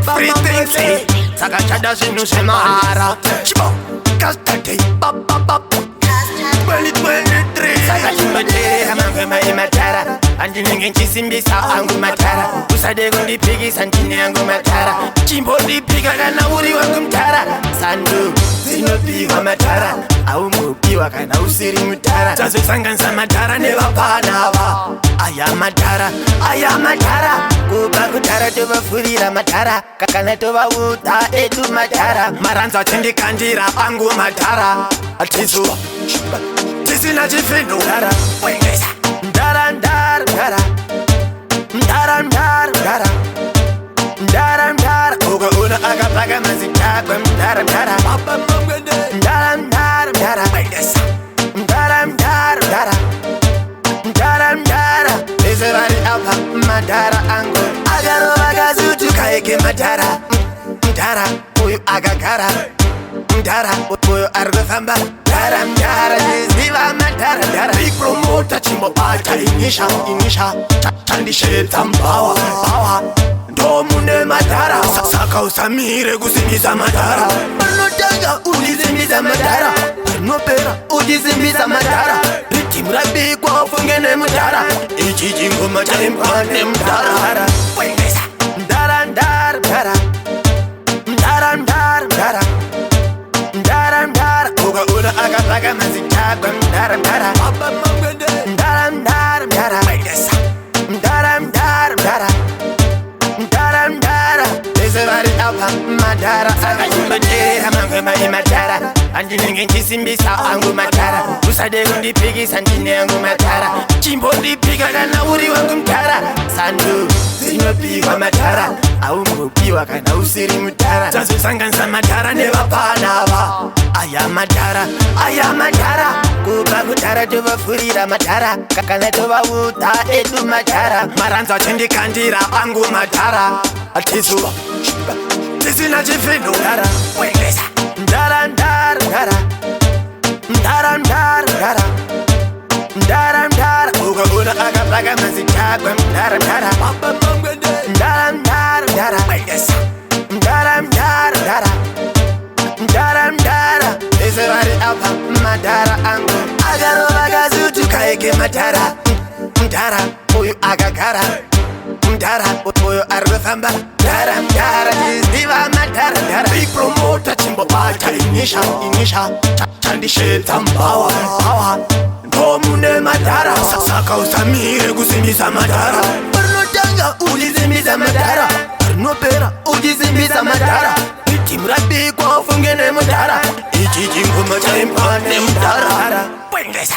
everything say sakachada zvinhu zvemahara chibo custody 2023 saka chimboteerera mangwema ematara handinenge nchisimbisa angu matara usade kundipikisa ndine yangu matara chimbondipika kana uri wangu mutara sandu dzinopihwa matara aumbopiwa kana usiri mutara tazosanganisa matara nevapanava aya matara kuba kutara tovafurira matara kakana tovauta edu matara maranzo atindikandira angu matara atizuva tisina chifino wengesa ndara ukaona akapaka mazitakwe ndara wengesa ese vari apa madhara angu akarova kazutuka eke madhara uyu akagara mdara uyu ari kufamba mdara ndiziva madhara big promoter chimbobata inisha chandishedza mbawa ndomune madhara saka usamire kusimbisa madhara panotanga uchisimbisa madhara panopera uchisimbisa madhara ritimu rabikwa ufunge nemudhara ichi chingoma chaimbwa nemudhara wengesa ndara ukaona akapaka mazitakwe ndara wengesa ndara ese vari apa madhara akachimboteerera mangwema ematara handinenge nchisimbisa angu matara usade kundipikisa ndine yangu matara chimbondipika kana uri wangu mutara sandu dzinopihwa matara aumbopiwa kana usiri mutara tazosanganisa matara nevapanava aya matara kuba kutara tovafurira matara kakana tovauta edu matara maranzo atindikandira angu matara atizuva tisina chifino wengesa ndara ukaona akapaka mazitakwe ndara wengesa ndara ese vari apa madhara angu akarova kazutuka eke madhara uyu akagara mdara uyu ari kufamba mdara ndiziva madhara big promoter chimbobata inisha chandishedza mbawa ndomune madhara saka usamire kusimbisa madhara parinotanga uchisimbisa madhara parinopera uchisimbisa madhara ritimu rabikwa ufunge nemudhara ichi chingoma chaimbwa nemudhara wengesa